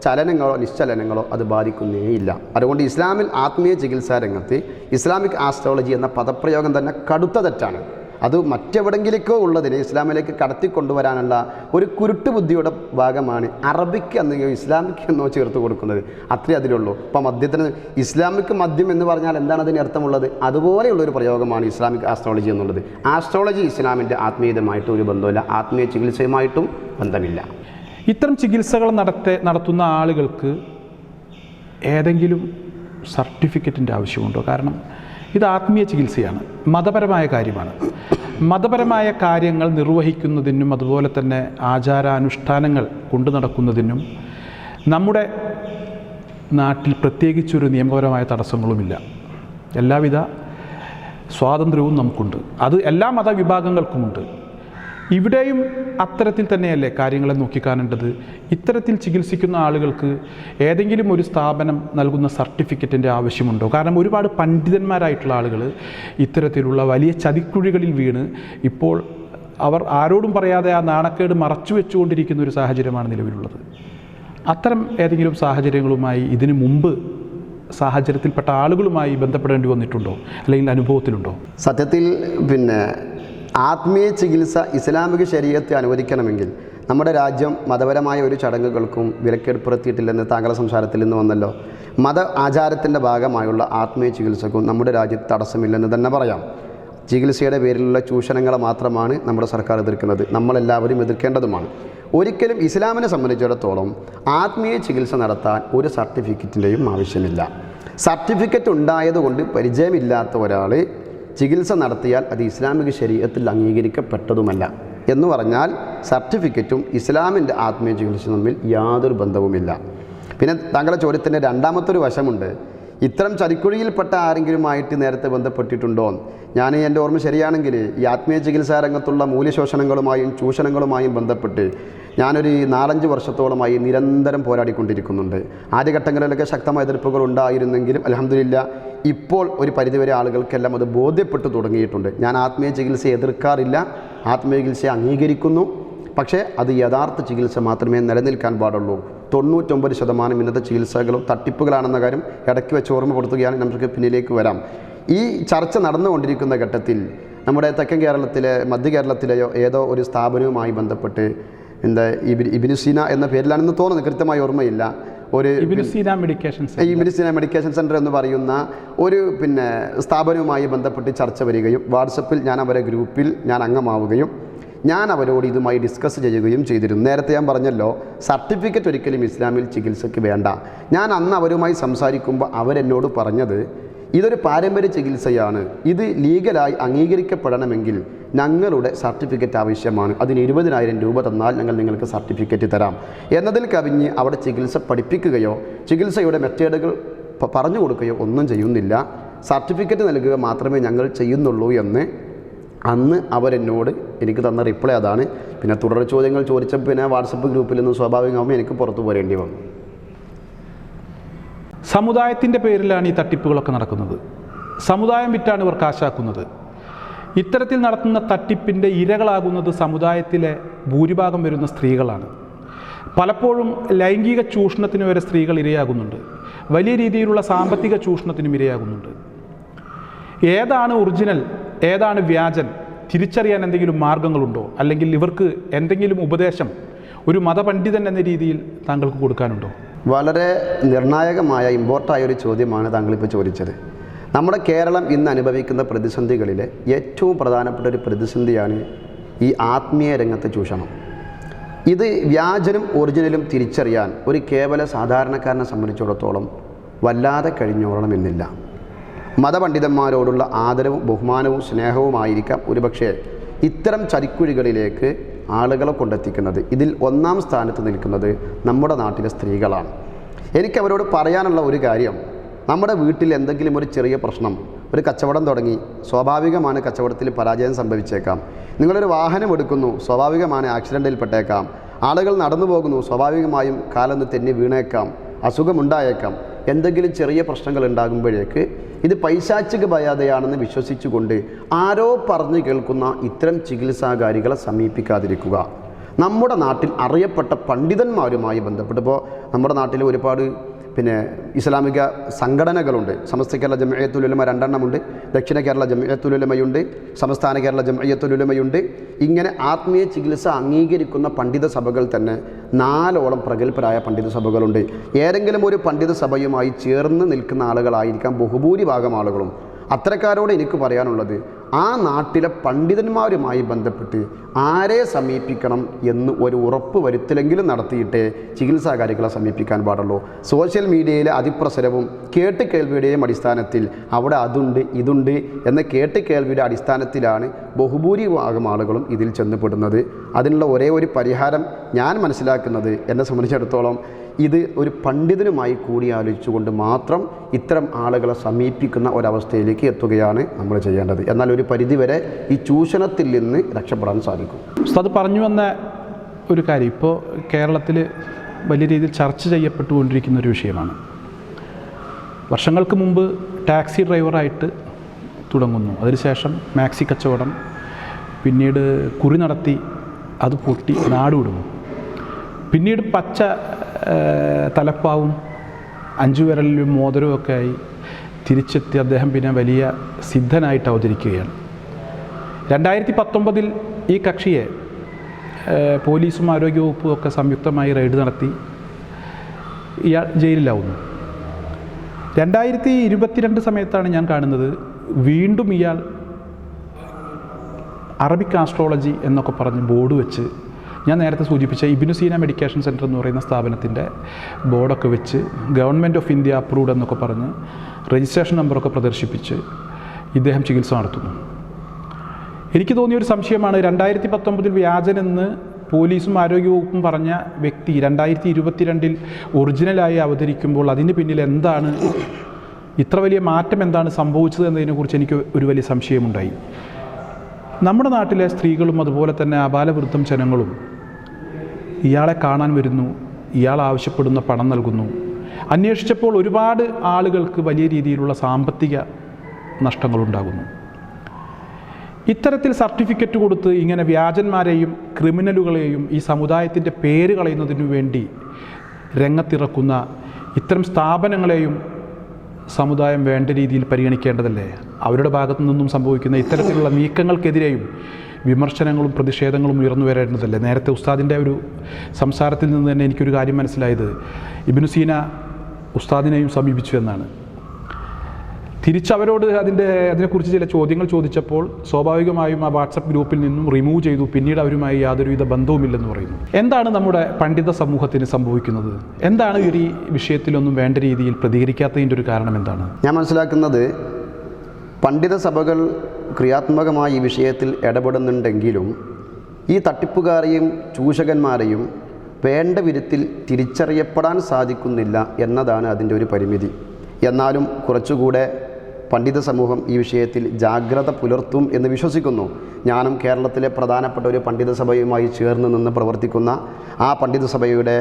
ചലനങ്ങളോ നിശ്ചലനങ്ങളോ അത് ബാധിക്കുന്നേയില്ല. അതുകൊണ്ട് ഇസ്ലാമിൽ ആത്മീയ ചികിത്സാ രംഗത്ത് ഇസ്ലാമിക് ആസ്ട്രോളജി എന്ന പദപ്രയോഗം തന്നെ കടുത്ത തെറ്റാണ്. അത് മറ്റെവിടെങ്കിലേക്കോ ഉള്ളതിനെ ഇസ്ലാമിലേക്ക് കടത്തിക്കൊണ്ടുവരാനുള്ള ഒരു കുരുട്ട് ബുദ്ധിയുടെ ഭാഗമാണ് അറബിക്ക് എന്നോ ഇസ്ലാമിക് എന്നോ ചേർത്ത് കൊടുക്കുന്നത്. അത്രേ അതിലുള്ളൂ. ഇപ്പോൾ മദ്യത്തിന് ഇസ്ലാമിക് മദ്യം എന്ന് പറഞ്ഞാൽ എന്താണ് അതിന് അർത്ഥമുള്ളത്? അതുപോലെയുള്ളൊരു പ്രയോഗമാണ് ഇസ്ലാമിക് ആസ്ട്രോളജി എന്നുള്ളത്. ആസ്ട്രോളജി ഇസ്ലാമിൻ്റെ ആത്മീയതയുമായിട്ടും ഒരു ബന്ധമില്ല, ആത്മീയ ചികിത്സയുമായിട്ടും ബന്ധമില്ല. ഇത്തരം ചികിത്സകൾ നടത്തുന്ന ആളുകൾക്ക് ഏതെങ്കിലും സർട്ടിഫിക്കറ്റിൻ്റെ ആവശ്യമുണ്ടോ? കാരണം ഇത് ആത്മീയ ചികിത്സയാണ്, മതപരമായ കാര്യമാണ്. മതപരമായ കാര്യങ്ങൾ നിർവഹിക്കുന്നതിനും അതുപോലെ തന്നെ ആചാരാനുഷ്ഠാനങ്ങൾ കൊണ്ടു നടക്കുന്നതിനും നമ്മുടെ നാട്ടിൽ പ്രത്യേകിച്ചൊരു നിയമപരമായ തടസ്സങ്ങളുമില്ല. എല്ലാവിധ സ്വാതന്ത്ര്യവും നമുക്കുണ്ട്. അത് എല്ലാ മതവിഭാഗങ്ങൾക്കുമുണ്ട്. ഇവിടെയും അത്തരത്തിൽ തന്നെയല്ലേ കാര്യങ്ങളെ നോക്കിക്കാണേണ്ടത്? ഇത്തരത്തിൽ ചികിത്സിക്കുന്ന ആളുകൾക്ക് ഏതെങ്കിലും ഒരു സ്ഥാപനം നൽകുന്ന സർട്ടിഫിക്കറ്റിൻ്റെ ആവശ്യമുണ്ടോ? കാരണം ഒരുപാട് പണ്ഡിതന്മാരായിട്ടുള്ള ആളുകൾ ഇത്തരത്തിലുള്ള വലിയ ചതിക്കുഴികളിൽ വീണ് ഇപ്പോൾ അവർ ആരോടും പറയാതെ ആ നാണക്കേട് മറച്ചു വെച്ചുകൊണ്ടിരിക്കുന്ന ഒരു സാഹചര്യമാണ് നിലവിലുള്ളത്. അത്തരം ഏതെങ്കിലും സാഹചര്യങ്ങളുമായി ഇതിനു മുമ്പ് സാഹചര്യത്തിൽപ്പെട്ട ആളുകളുമായി ബന്ധപ്പെടേണ്ടി വന്നിട്ടുണ്ടോ, അല്ലെങ്കിൽ അനുഭവത്തിലുണ്ടോ? സത്യത്തിൽ ആത്മീയ ചികിത്സ ഇസ്ലാമിക ശരീഅത്ത് അനുവദിക്കണമെങ്കിൽ നമ്മുടെ രാജ്യം മതപരമായ ഒരു ചടങ്ങുകൾക്കും വിലക്കേർപ്പെടുത്തിയിട്ടില്ലെന്ന് താങ്കളുടെ സംസാരത്തിൽ നിന്ന് വന്നല്ലോ. മത ആചാരത്തിൻ്റെ ഭാഗമായുള്ള ആത്മീയ ചികിത്സക്കും നമ്മുടെ രാജ്യത്ത് തടസ്സമില്ലെന്ന് തന്നെ പറയാം. ചികിത്സയുടെ പേരിലുള്ള ചൂഷണങ്ങളെ മാത്രമാണ് നമ്മുടെ സർക്കാർ എതിർക്കുന്നത്, നമ്മളെല്ലാവരും എതിർക്കേണ്ടതുമാണ്. ഒരിക്കലും ഇസ്ലാമിനെ സംബന്ധിച്ചിടത്തോളം ആത്മീയ ചികിത്സ നടത്താൻ ഒരു സർട്ടിഫിക്കറ്റിൻ്റെയും ആവശ്യമില്ല. സർട്ടിഫിക്കറ്റ് ഉണ്ടായതുകൊണ്ട് പരിചയമില്ലാത്ത ഒരാൾ ചികിത്സ നടത്തിയാൽ അത് ഇസ്ലാമിക ശരീഅത്തിൽ അംഗീകരിക്കപ്പെട്ടതുമല്ല. എന്ന് പറഞ്ഞാൽ സർട്ടിഫിക്കറ്റും ഇസ്ലാമിൻ്റെ ആത്മീയ ചികിത്സ തമ്മിൽ യാതൊരു ബന്ധവുമില്ല. പിന്നെ താങ്കളുടെ ചോദ്യത്തിൻ്റെ രണ്ടാമത്തൊരു വശമുണ്ട്. ഇത്തരം ചതിക്കുഴിയിൽപ്പെട്ട ആരെങ്കിലുമായിട്ട് നേരത്തെ ബന്ധപ്പെട്ടിട്ടുണ്ടോ? ഞാൻ എൻ്റെ ഓർമ്മ ശരിയാണെങ്കിൽ ഈ ആത്മീയ ചികിത്സാ രംഗത്തുള്ള മൂല്യശോഷണങ്ങളുമായും ചൂഷണങ്ങളുമായും ബന്ധപ്പെട്ട് ഞാനൊരു 4-5 വർഷത്തോളമായി നിരന്തരം പോരാടിക്കൊണ്ടിരിക്കുന്നുണ്ട്. ആദ്യഘട്ടങ്ങളിലൊക്കെ ശക്തമായ എതിർപ്പുകൾ ഉണ്ടായിരുന്നെങ്കിലും അൽഹംദുലില്ലാ ഇപ്പോൾ ഒരു പരിധിവരെ ആളുകൾക്കെല്ലാം അത് ബോധ്യപ്പെട്ടു തുടങ്ങിയിട്ടുണ്ട്. ഞാൻ ആത്മീയ ചികിത്സയെ എതിർക്കാറില്ല, ആത്മീയ ചികിത്സയെ അംഗീകരിക്കുന്നു. പക്ഷേ അത് യഥാർത്ഥ ചികിത്സ മാത്രമേ നിലനിൽക്കാൻ പാടുള്ളൂ. 99% ഇന്നത്തെ ചികിത്സകളും തട്ടിപ്പുകളാണെന്ന കാര്യം ഇടയ്ക്ക് വെച്ച് ഓർമ്മപ്പെടുത്തുകയാണ്. നമുക്ക് പിന്നിലേക്ക് വരാം. ഈ ചർച്ച നടന്നുകൊണ്ടിരിക്കുന്ന ഘട്ടത്തിൽ നമ്മുടെ തെക്കൻ കേരളത്തിലെ, മധ്യ കേരളത്തിലെയോ ഏതോ ഒരു സ്ഥാപനവുമായി ബന്ധപ്പെട്ട് ഇബ്നു സീന എന്ന പേരിലാണെന്ന് തോന്നുന്നു, കൃത്യമായി ഓർമ്മയില്ല, ഒരു ഇബ്നു സീന മെഡിക്കേഷൻ സെൻറ്റർ എന്ന് പറയുന്ന ഒരു സ്ഥാപനവുമായി ബന്ധപ്പെട്ട് ചർച്ച വരികയും വാട്സപ്പിൽ ഞാൻ അവരെ ഗ്രൂപ്പിൽ ഞാൻ അംഗമാവുകയും ഞാൻ അവരോട് ഇതുമായി ഡിസ്കസ് ചെയ്യുകയും ചെയ്തിരുന്നു. നേരത്തെ ഞാൻ പറഞ്ഞല്ലോ, സർട്ടിഫിക്കറ്റ് ഒരിക്കലും ഇസ്ലാമിൽ ചികിത്സയ്ക്ക് വേണ്ട. ഞാൻ അന്ന് അവരുമായി സംസാരിക്കുമ്പോൾ അവരെന്നോട് പറഞ്ഞത് ഇതൊരു പാരമ്പര്യ ചികിത്സയാണ്, ഇത് ലീഗലായി അംഗീകരിക്കപ്പെടണമെങ്കിൽ ഞങ്ങളുടെ സർട്ടിഫിക്കറ്റ് ആവശ്യമാണ്, അതിന് 20,000 രൂപ തന്നാൽ ഞങ്ങൾ നിങ്ങൾക്ക് സർട്ടിഫിക്കറ്റ് തരാം എന്നതിൽ കവിഞ്ഞ് അവിടെ ചികിത്സ പഠിപ്പിക്കുകയോ ചികിത്സയുടെ മെത്തേഡുകൾ പറഞ്ഞു കൊടുക്കുകയോ ഒന്നും ചെയ്യുന്നില്ല. സർട്ടിഫിക്കറ്റ് നൽകുക മാത്രമേ ഞങ്ങൾ ചെയ്യുന്നുള്ളൂ എന്ന് അന്ന് അവരെന്നോട് എനിക്ക് തന്ന റിപ്ലൈ അതാണ്. പിന്നെ തുടർ ചോദ്യങ്ങൾ ചോദിച്ചപ്പോൾ പിന്നെ വാട്സപ്പ് ഗ്രൂപ്പിൽ നിന്ന് സ്വാഭാവികമാകുമ്പോൾ എനിക്ക് പുറത്തു പോരേണ്ടി വന്നു. സമുദായത്തിൻ്റെ പേരിലാണ് ഈ തട്ടിപ്പുകളൊക്കെ നടക്കുന്നത്. സമുദായം വിറ്റാണ് ഇവർ കാശാക്കുന്നത്. ഇത്തരത്തിൽ നടത്തുന്ന തട്ടിപ്പിൻ്റെ ഇരകളാകുന്നത് സമുദായത്തിലെ ഭൂരിഭാഗം വരുന്ന സ്ത്രീകളാണ്. പലപ്പോഴും ലൈംഗിക ചൂഷണത്തിന് വരെ സ്ത്രീകൾ ഇരയാകുന്നുണ്ട്. വലിയ രീതിയിലുള്ള സാമ്പത്തിക ചൂഷണത്തിനും ഇരയാകുന്നുണ്ട്. ഏതാണ് ഒറിജിനൽ, ഏതാണ് വ്യാജൻ തിരിച്ചറിയാൻ എന്തെങ്കിലും മാർഗങ്ങളുണ്ടോ? അല്ലെങ്കിൽ ഇവർക്ക് എന്തെങ്കിലും ഉപദേശം ഒരു മതപണ്ഡിതൻ എന്ന രീതിയിൽ താങ്കൾക്ക് കൊടുക്കാനുണ്ടോ? വളരെ നിർണായകമായ ഇമ്പോർട്ടായ ഒരു ചോദ്യമാണ് താങ്കളിപ്പോൾ ചോദിച്ചത്. നമ്മുടെ കേരളം ഇന്ന് അനുഭവിക്കുന്ന പ്രതിസന്ധികളിലെ ഏറ്റവും പ്രധാനപ്പെട്ട ഒരു പ്രതിസന്ധിയാണ് ഈ ആത്മീയ രംഗത്തെ ചൂഷണം. ഇത് വ്യാജനും ഒറിജിനലും തിരിച്ചറിയാൻ ഒരു കേവല സാധാരണക്കാരനെ സംബന്ധിച്ചിടത്തോളം വല്ലാതെ കഴിഞ്ഞോളണമെന്നില്ല. മതപണ്ഡിതന്മാരോടുള്ള ആദരവും ബഹുമാനവും സ്നേഹവുമായിരിക്കാം ഒരുപക്ഷെ ഇത്തരം ചതിക്കുഴികളിലേക്ക് ആളുകളെ കൊണ്ടെത്തിക്കുന്നത്. ഇതിൽ ഒന്നാം സ്ഥാനത്ത് നിൽക്കുന്നത് നമ്മുടെ നാട്ടിലെ സ്ത്രീകളാണ്. എനിക്കവരോട് പറയാനുള്ള ഒരു കാര്യം, നമ്മുടെ വീട്ടിൽ എന്തെങ്കിലും ഒരു ചെറിയ പ്രശ്നം, ഒരു കച്ചവടം തുടങ്ങി, സ്വാഭാവികമാണ് കച്ചവടത്തിൽ പരാജയം സംഭവിച്ചേക്കാം. നിങ്ങളൊരു വാഹനം എടുക്കുന്നു, സ്വാഭാവികമാണ് ആക്സിഡൻറ്റിൽപ്പെട്ടേക്കാം. ആളുകൾ നടന്നു പോകുന്നു, സ്വാഭാവികമായും കാലൊന്ന് തെന്നി വീണേക്കാം, അസുഖമുണ്ടായേക്കാം. എന്തെങ്കിലും ചെറിയ പ്രശ്നങ്ങൾ ഉണ്ടാകുമ്പോഴേക്ക് ഇത് പൈശാചിക ബാധയാണെന്ന് വിശ്വസിച്ചുകൊണ്ട് ആരോ പറഞ്ഞു കേൾക്കുന്ന ഇത്തരം ചികിത്സാകാരികളെ സമീപിക്കാതിരിക്കുക. നമ്മുടെ നാട്ടിൽ അറിയപ്പെട്ട പണ്ഡിതന്മാരുമായി ബന്ധപ്പെട്ട് ഇപ്പോൾ നമ്മുടെ നാട്ടിൽ ഒരുപാട് ഇസ്ലാമിക സംഘടനകളുണ്ട്. സമസ്ത കേരള ജംഇയ്യത്തുൽ ഉലമ 2 എണ്ണമുണ്ട്, ദക്ഷിണ കേരള ജംഇയ്യത്തുൽ ഉലമയുണ്ട്, സംസ്ഥാന കേരള ജംഇയ്യത്തുൽ ഉലമയുണ്ട്. ഇങ്ങനെ ആത്മീയ ചികിത്സ അംഗീകരിക്കുന്ന പണ്ഡിത സഭകൾ തന്നെ 4ഓളം പ്രഗത്ഭരായ പണ്ഡിത സഭകളുണ്ട്. ഏതെങ്കിലും ഒരു പണ്ഡിത സഭയുമായി ചേർന്ന് നിൽക്കുന്ന ആളുകളായിരിക്കാം ബഹുഭൂരിഭാഗം ആളുകളും. അത്തരക്കാരോട് എനിക്ക് പറയാനുള്ളത്, ആ നാട്ടിലെ പണ്ഡിതന്മാരുമായി ബന്ധപ്പെട്ട് ആരെ സമീപിക്കണം എന്ന് ഒരു ഉറപ്പ് വരുത്തലെങ്കിലും നടത്തിയിട്ടേ ചികിത്സാ കാര്യങ്ങളെ സമീപിക്കാൻ പാടുള്ളൂ. സോഷ്യൽ മീഡിയയിലെ അതിപ്രസരവും കേട്ടുകേൾവിയുടെയും അടിസ്ഥാനത്തിൽ അവിടെ അതുണ്ട് ഇതുണ്ട് എന്ന കേട്ടുകേൾവിയുടെ അടിസ്ഥാനത്തിലാണ് ബഹുഭൂരിഭാഗം ആളുകളും ഇതിൽ ചെന്നപ്പെടുന്നത്. അതിനുള്ള ഒരേ ഒരു പരിഹാരം ഞാൻ മനസ്സിലാക്കുന്നത്, എന്നെ സംബന്ധിച്ചിടത്തോളം, ഇത് ഒരു പണ്ഡിതനുമായി കൂടിയാലോചിച്ചുകൊണ്ട് മാത്രം ഇത്തരം ആളുകളെ സമീപിക്കുന്ന ഒരവസ്ഥയിലേക്ക് എത്തുകയാണ് നമ്മൾ ചെയ്യേണ്ടത്. എന്നാൽ ഒരു പരിധിവരെ ഈ ചൂഷണത്തിൽ നിന്ന് രക്ഷപ്പെടാൻ സാധിക്കും. ഉസ്താദ് പറഞ്ഞു വന്ന ഒരു കാര്യം ഇപ്പോൾ കേരളത്തിൽ വലിയ രീതിയിൽ ചർച്ച ചെയ്യപ്പെട്ടുകൊണ്ടിരിക്കുന്ന ഒരു വിഷയമാണ്. വർഷങ്ങൾക്ക് മുമ്പ് ടാക്സി ഡ്രൈവറായിട്ട് തുടങ്ങുന്നു, അതിനുശേഷം മാക്സി കച്ചവടം, പിന്നീട് കുറി നടത്തി അത് പൊട്ടി നാടുവിടുന്നു, പിന്നീട് പച്ച തലപ്പാവും 5 വിരലിലും മോതിരവും ഒക്കെ ആയി തിരിച്ചെത്തി അദ്ദേഹം പിന്നെ വലിയ സിദ്ധനായിട്ട് അവതരിക്കുകയാണ്. 2019 ഈ കക്ഷിയെ പോലീസും ആരോഗ്യവകുപ്പും ഒക്കെ സംയുക്തമായി റെയ്ഡ് നടത്തി ഇയാൾ ജയിലിലാവുന്നു. 2022 സമയത്താണ് ഞാൻ കാണുന്നത് വീണ്ടും ഇയാൾ അറബിക് ആസ്ട്രോളജി എന്നൊക്കെ പറഞ്ഞ് ബോർഡ് വെച്ച്, ഞാൻ നേരത്തെ സൂചിപ്പിച്ച ഇബ്നു സീന മെഡിക്കേഷൻ സെൻറ്റർ എന്ന് പറയുന്ന സ്ഥാപനത്തിൻ്റെ ബോർഡൊക്കെ വെച്ച് ഗവൺമെൻറ് ഓഫ് ഇന്ത്യ അപ്രൂവ്ഡ് എന്നൊക്കെ പറഞ്ഞ് രജിസ്ട്രേഷൻ നമ്പറൊക്കെ പ്രദർശിപ്പിച്ച് ഇദ്ദേഹം ചികിത്സ നടത്തുന്നു. എനിക്ക് തോന്നിയൊരു സംശയമാണ്, 2019 വ്യാജനെന്ന് പോലീസും ആരോഗ്യവകുപ്പും പറഞ്ഞ വ്യക്തി 2022 ഒറിജിനലായി അവതരിക്കുമ്പോൾ അതിന് പിന്നിൽ എന്താണ്, ഇത്ര വലിയ മാറ്റം എന്താണ് സംഭവിച്ചത് എന്നതിനെക്കുറിച്ച് എനിക്ക് ഒരു വലിയ സംശയമുണ്ടായി. നമ്മുടെ നാട്ടിലെ സ്ത്രീകളും അതുപോലെ തന്നെ അബാലവൃദ്ധം ജനങ്ങളും ഇയാളെ കാണാൻ വരുന്നു, ഇയാൾ ആവശ്യപ്പെടുന്ന പണം നൽകുന്നു. അന്വേഷിച്ചപ്പോൾ ഒരുപാട് ആളുകൾക്ക് വലിയ രീതിയിലുള്ള സാമ്പത്തിക നഷ്ടങ്ങളുണ്ടാകുന്നു. ഇത്തരത്തിൽ സർട്ടിഫിക്കറ്റ് കൊടുത്ത് ഇങ്ങനെ വ്യാജന്മാരെയും ക്രിമിനലുകളെയും ഈ സമുദായത്തിൻ്റെ പേര് കളയുന്നതിനു വേണ്ടി രംഗത്തിറക്കുന്ന ഇത്തരം സ്ഥാപനങ്ങളെയും സമുദായം വേണ്ട രീതിയിൽ പരിഗണിക്കേണ്ടതല്ലേ? അവരുടെ ഭാഗത്തു നിന്നും സംഭവിക്കുന്ന ഇത്തരത്തിലുള്ള നീക്കങ്ങൾക്കെതിരെയും വിമർശനങ്ങളും പ്രതിഷേധങ്ങളും ഉയർന്നു വരേണ്ടതല്ലേ? നേരത്തെ ഉസ്താദിൻ്റെ ഒരു സംസാരത്തിൽ നിന്ന് തന്നെ എനിക്കൊരു കാര്യം മനസ്സിലായത്, ഇബ്നു സീന ഉസ്താദിനെയും സമീപിച്ചു എന്നാണ്. തിരിച്ചവരോട് അതിനെക്കുറിച്ച് ചില ചോദ്യങ്ങൾ ചോദിച്ചപ്പോൾ സ്വാഭാവികമായും ആ വാട്സപ്പ് ഗ്രൂപ്പിൽ നിന്നും റിമൂവ് ചെയ്തു. പിന്നീട് അവരുമായി യാതൊരുവിധ ബന്ധവുമില്ലെന്ന് പറയുന്നു. എന്താണ് നമ്മുടെ പണ്ഡിത സമൂഹത്തിന് സംഭവിക്കുന്നത്? എന്താണ് ഈ വിഷയത്തിലൊന്നും വേണ്ട രീതിയിൽ പ്രതികരിക്കാത്തതിൻ്റെ ഒരു കാരണം എന്താണ്? ഞാൻ മനസ്സിലാക്കുന്നത്, പണ്ഡിത സഭകൾ ക്രിയാത്മകമായി ഈ വിഷയത്തിൽ ഇടപെടുന്നുണ്ടെങ്കിലും ഈ തട്ടിപ്പുകാരെയും ചൂഷകന്മാരെയും വേണ്ട വിധത്തിൽ തിരിച്ചറിയപ്പെടാൻ സാധിക്കുന്നില്ല എന്നതാണ് അതിൻ്റെ ഒരു പരിമിതി. എന്നാലും കുറച്ചുകൂടെ പണ്ഡിത സമൂഹം ഈ വിഷയത്തിൽ ജാഗ്രത പുലർത്തും എന്ന് വിശ്വസിക്കുന്നു. ഞാനും കേരളത്തിലെ പ്രധാനപ്പെട്ട ഒരു പണ്ഡിത സഭയുമായി ചേർന്ന് നിന്ന് പ്രവർത്തിക്കുന്ന ആ പണ്ഡിത സഭയുടെ